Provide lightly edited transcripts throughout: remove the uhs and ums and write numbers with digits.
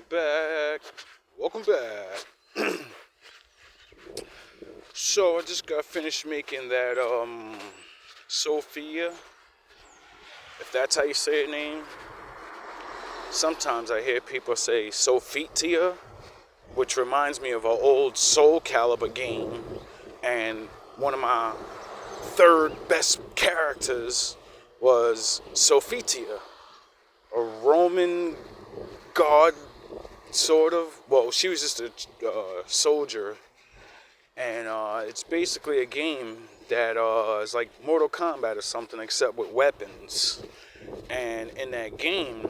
back. Welcome back. So I just got finished making that Sophia, if that's how you say her name. Sometimes I hear people say Sophia, which reminds me of an old Soul Calibur game, and one of my third best characters was Sophia, a Roman god, sort of. Well, she was just a soldier, and it's basically a game that is like Mortal Kombat or something, except with weapons. And in that game,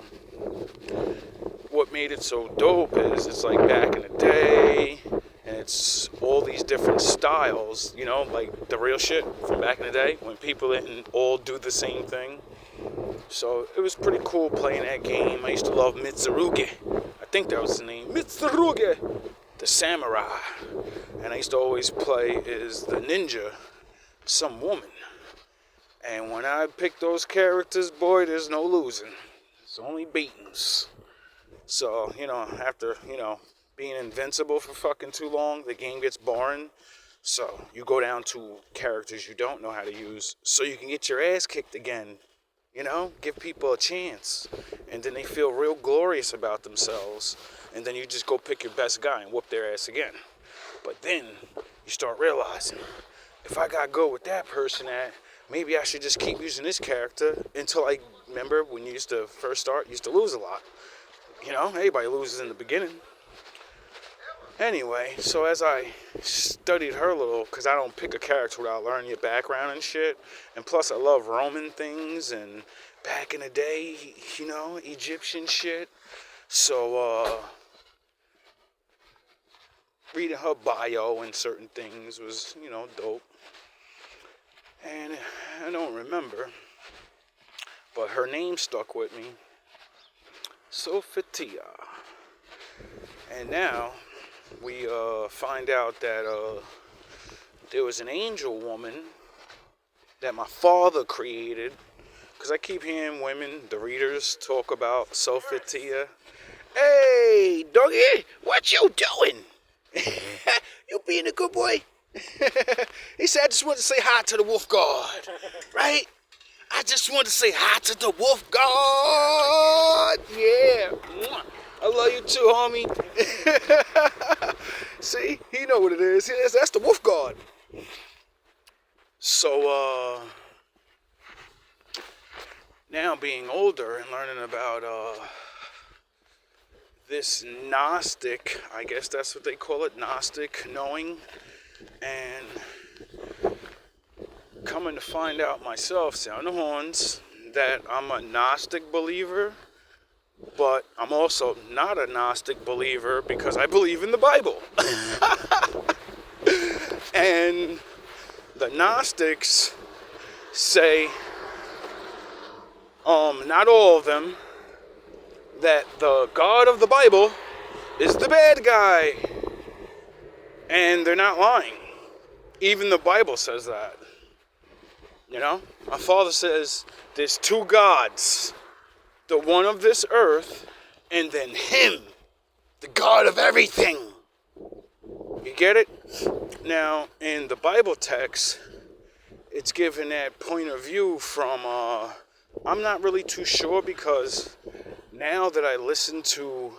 what made it so dope is it's like back in the day, and it's all these different styles, you know, like the real shit from back in the day when people didn't all do the same thing. So it was pretty cool playing that game. I used to love Mitsurugi. I think that was his name. Mitsurugi, the samurai. And I used to always play as the ninja, some woman. And when I pick those characters, boy, there's no losing. It's only beatings. So, after, being invincible for fucking too long, the game gets boring. So you go down to characters you don't know how to use so you can get your ass kicked again. Give people a chance. And then they feel real glorious about themselves. And then you just go pick your best guy and whoop their ass again. But then you start realizing, if I got good with that person, maybe I should just keep using this character until I remember when you used to first start, you used to lose a lot. Everybody loses in the beginning. Anyway, so as I studied her a little, because I don't pick a character without learning your background and shit, and plus I love Roman things and back in the day, Egyptian shit. So, reading her bio and certain things was, dope. And I don't remember, but her name stuck with me, Sophia. And now we find out that there was an angel woman that my father created, because I keep hearing women, the readers, talk about Sophia. Hey, doggy, what you doing? You being a good boy? He said, I just wanted to say hi to the wolf god, right? I just wanted to say hi to the wolf god. Yeah. I love you too, homie. See, he know what it is. That's the wolf god. So, now being older and learning about this Gnostic, I guess that's what they call it, Gnostic knowing, and coming to find out myself, sound the horns, that I'm a Gnostic believer, but I'm also not a Gnostic believer because I believe in the Bible. And the Gnostics say, not all of them, that the God of the Bible is the bad guy. And they're not lying. Even the Bible says that. My father says there's two gods. The one of this earth, and then him, the God of everything. You get it? Now, in the Bible text, it's given that point of view from, I'm not really too sure, because now that I listen to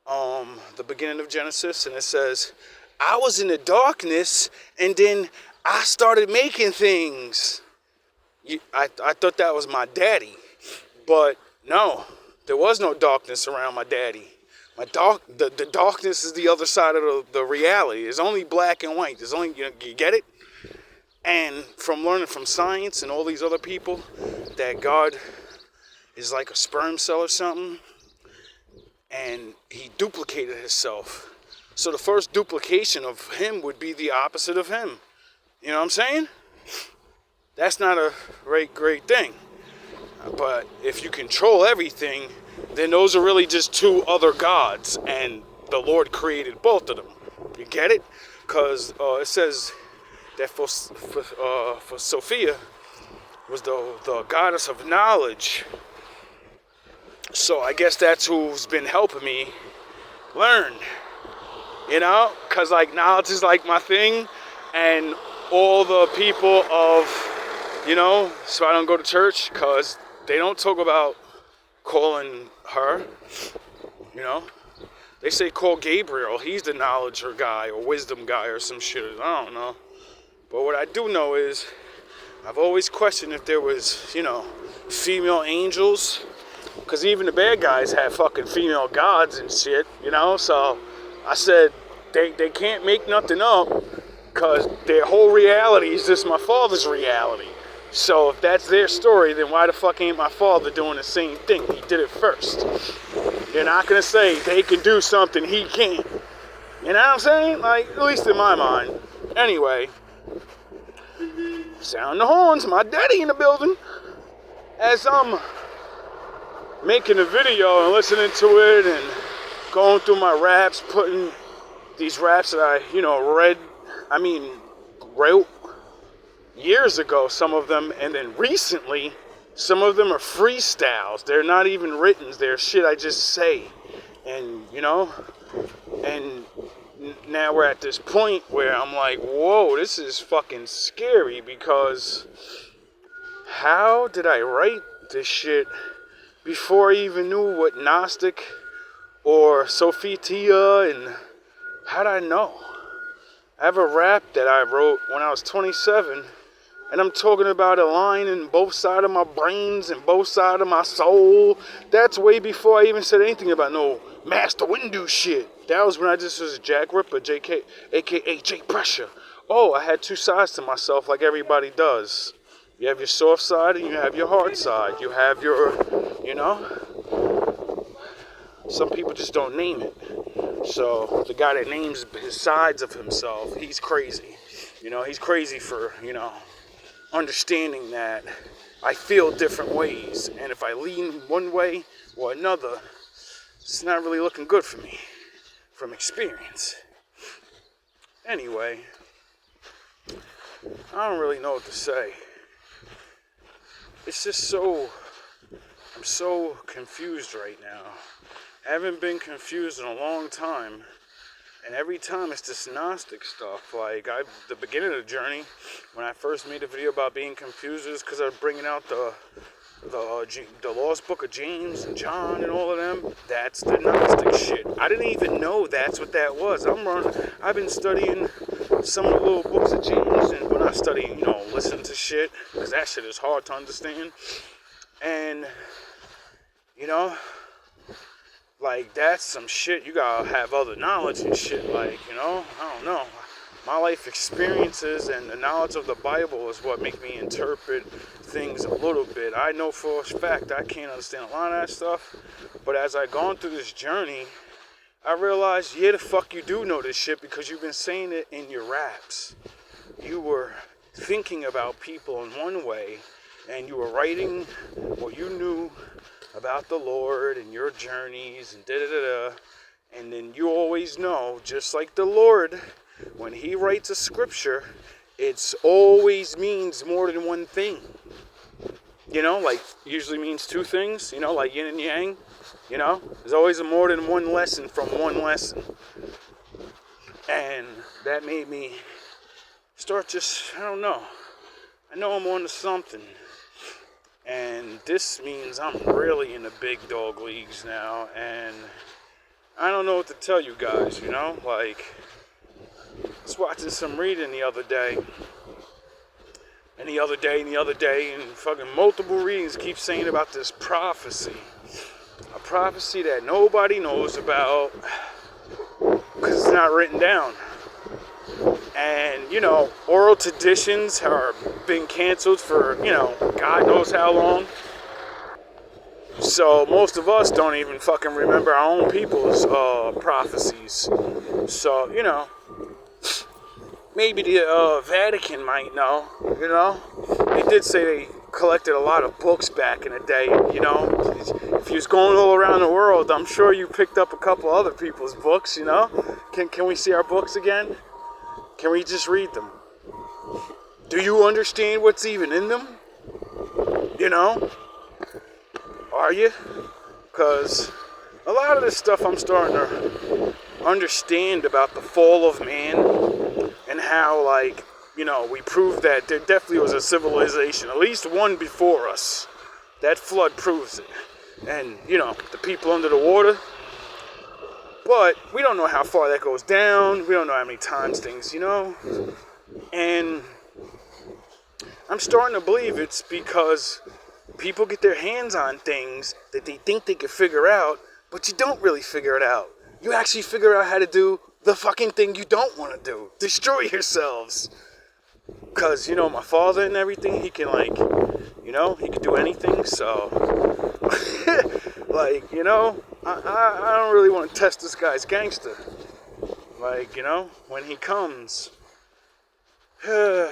the beginning of Genesis, and it says, I was in the darkness, and then I started making things. I thought that was my daddy, but no, there was no darkness around my daddy. The darkness is the other side of the reality. There's only black and white. There's only, you get it? And from learning from science and all these other people that God is like a sperm cell or something, and he duplicated himself. So the first duplication of him would be the opposite of him. You know what I'm saying? That's not a great thing. But if you control everything, then those are really just two other gods, and the Lord created both of them. You get it? Because it says that for Sophia was the goddess of knowledge. So I guess that's who's been helping me learn, you know, because like knowledge is like my thing, and all the people of, you know, so I don't go to church because they don't talk about calling her, you know. They say call Gabriel, he's the knowledge or guy or wisdom guy or some shit, I don't know. But what I do know is I've always questioned if there was, you know, female angels, because even the bad guys have fucking female gods and shit, you know. So I said they can't make nothing up, because their whole reality is just my father's reality. So if that's their story, then why the fuck ain't my father doing the same thing? He did it first. They're not gonna say they can do something he can't. You know what I'm saying? Like, at least in my mind. Anyway, sound the horns, my daddy in the building. As I'm making a video and listening to it and going through my raps, putting these raps that I, you know, wrote years ago, some of them, and then recently, some of them are freestyles. They're not even written. They're shit I just say. And, you know, and now we're at this point where I'm like, whoa, this is fucking scary, because how did I write this shit before I even knew what Gnostic or Sophia, and how did I know? I have a rap that I wrote when I was 27, and I'm talking about a line in both sides of my brains and both sides of my soul. That's way before I even said anything about no Master Windu shit. That was when I just was Jack Ripper, JK, aka J Pressure. Oh, I had two sides to myself like everybody does. You have your soft side and you have your hard side. You have your, you know, some people just don't name it. So the guy that names his sides of himself, he's crazy. You know, he's crazy for, you know, understanding that I feel different ways. And if I lean one way or another, it's not really looking good for me from experience. Anyway, I don't really know what to say. It's just I'm so confused right now. I haven't been confused in a long time. And every time it's this Gnostic stuff. Like, the beginning of the journey, when I first made a video about being confused, is because I was bringing out the Lost Book of James and John and all of them. That's the Gnostic shit. I didn't even know that's what that was. I've been studying some of the little books of James, and when I study, you know, listen to shit, because that shit is hard to understand. And, you know, like, that's some shit. You gotta have other knowledge and shit. Like, you know, I don't know. My life experiences and the knowledge of the Bible is what make me interpret things a little bit. I know for a fact I can't understand a lot of that stuff. But as I've gone through this journey, I realized, yeah, the fuck you do know this shit, because you've been saying it in your raps. You were thinking about people in one way, and you were writing what you knew about the Lord and your journeys and da-da-da-da. And then you always know, just like the Lord, when he writes a scripture, it always means more than one thing. You know, like, usually means two things, you know, like yin and yang. You know, there's always more than one lesson from one lesson. And that made me start I don't know. I know I'm on to something. And this means I'm really in the big dog leagues now. And I don't know what to tell you guys, you know? Like, I was watching some reading the other day. And the other day, and fucking multiple readings keep saying about this prophecy. A prophecy that nobody knows about because it's not written down. And, you know, oral traditions are being canceled for, you know, God knows how long. So most of us don't even fucking remember our own people's prophecies. So, you know, maybe the Vatican might know, you know. They did say they collected a lot of books back in the day, you know. If you was going all around the world, I'm sure you picked up a couple other people's books, you know. Can we see our books again? Can we just read them? Do you understand what's even in them? You know? Are you? Because a lot of this stuff I'm starting to understand about the fall of man and how, like, we proved that there definitely was a civilization, at least one before us. That flood proves it. And, the people under the water. But we don't know how far that goes down. We don't know how many times things, And I'm starting to believe it's because people get their hands on things that they think they can figure out, but you don't really figure it out. You actually figure out how to do the fucking thing you don't want to do. Destroy yourselves. Because, my father and everything, he can, like, he can do anything, so, like, I don't really want to test this guy's gangster. Like, when he comes, he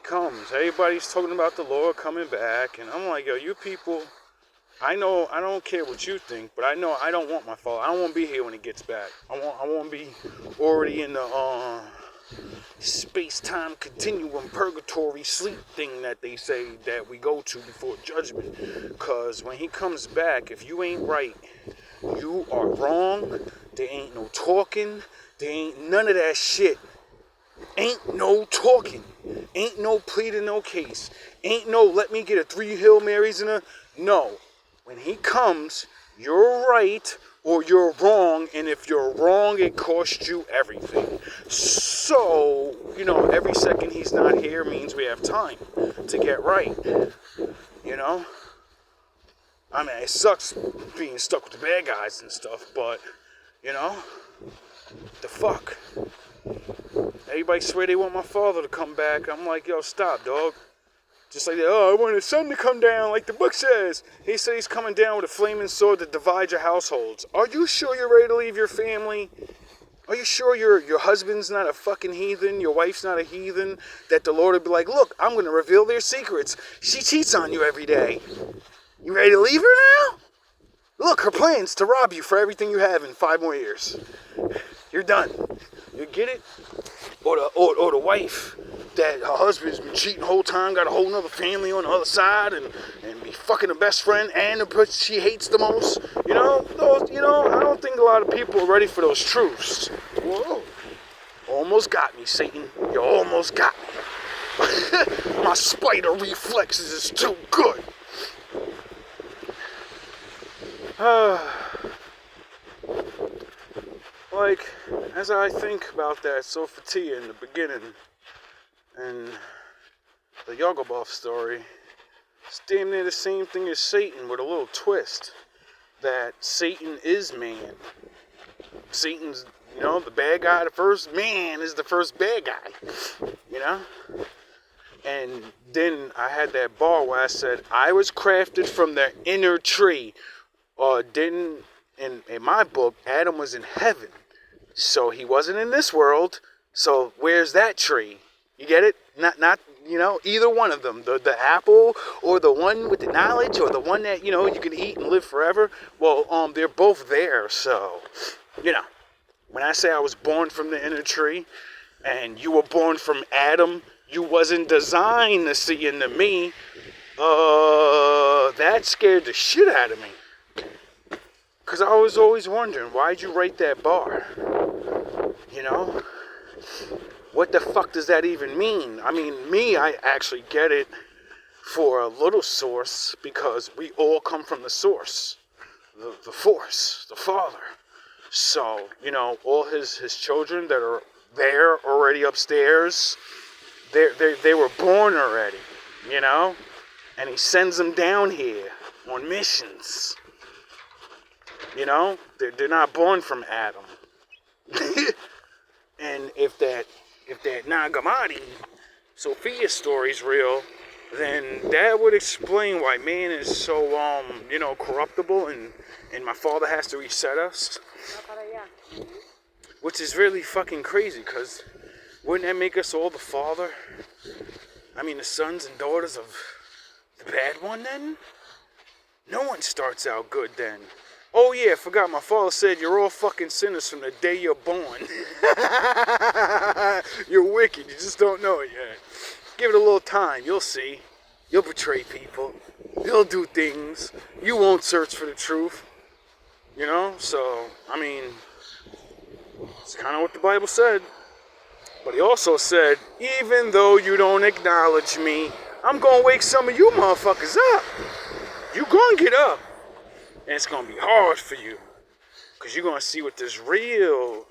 comes. Everybody's talking about the Lord coming back, and I'm like, yo, you people, I know, I don't care what you think, but I know I don't want my father. I don't want to be here when he gets back. I want to be already in the, space-time continuum purgatory sleep thing that they say that we go to before judgment. Because when he comes back, if you ain't right, you are wrong. There ain't no talking. There ain't none of that shit. Ain't no talking. Ain't no pleading no case. Ain't no let me get a 3 Hail Marys in a... No. When he comes, you're right or you're wrong, and if you're wrong, it costs you everything. So, every second he's not here means we have time to get right. I mean, it sucks being stuck with the bad guys and stuff, but, the fuck? Everybody swear they want my father to come back. I'm like, yo, stop, dog. Just like that, I want his son to come down, like the book says. He said he's coming down with a flaming sword to divide your households. Are you sure you're ready to leave your family? Are you sure your husband's not a fucking heathen? Your wife's not a heathen? That the Lord would be like, look, I'm going to reveal their secrets. She cheats on you every day. You ready to leave her now? Look, her plan's to rob you for everything you have in 5 more years. You're done. You get it? Or the wife that her husband's been cheating the whole time, got a whole nother family on the other side, and be fucking the best friend and the person she hates the most. I don't think a lot of people are ready for those truths. Whoa. Almost got me, Satan. You almost got me. My spider reflexes is too good. Like, as I think about that Sophia in the beginning, and the Yogabuff story, it's damn near the same thing as Satan with a little twist. That Satan is man. Satan's, the bad guy, the first man is the first bad guy. And then I had that bar where I said, I was crafted from the inner tree. In my book, Adam was in heaven. So he wasn't in this world. So where's that tree? You get it? Not either one of them. The apple or the one with the knowledge or the one that, you can eat and live forever. Well, they're both there. So, when I say I was born from the inner tree and you were born from Adam, you wasn't designed to see into me. That scared the shit out of me. Because I was always wondering, why'd you write that bar? What the fuck does that even mean? I mean, I actually get it for a little source because we all come from the source, the force, the Father. So, all his children that are there already upstairs, they were born already, and he sends them down here on missions. They're not born from Adam. And if that Nagamati Sophia story's real, then that would explain why man is so corruptible and my father has to reset us. Which is really fucking crazy, because wouldn't that make us all the father? I mean, the sons and daughters of the bad one then? No one starts out good then. Oh yeah, forgot my father said you're all fucking sinners from the day you're born. You're wicked, you just don't know it yet. Give it a little time, you'll see. You'll betray people. You'll do things. You won't search for the truth. You know? So, I mean, it's kind of what the Bible said. But he also said, even though you don't acknowledge me, I'm going to wake some of you motherfuckers up. You going to get up. And it's going to be hard for you. Because you're going to see what this real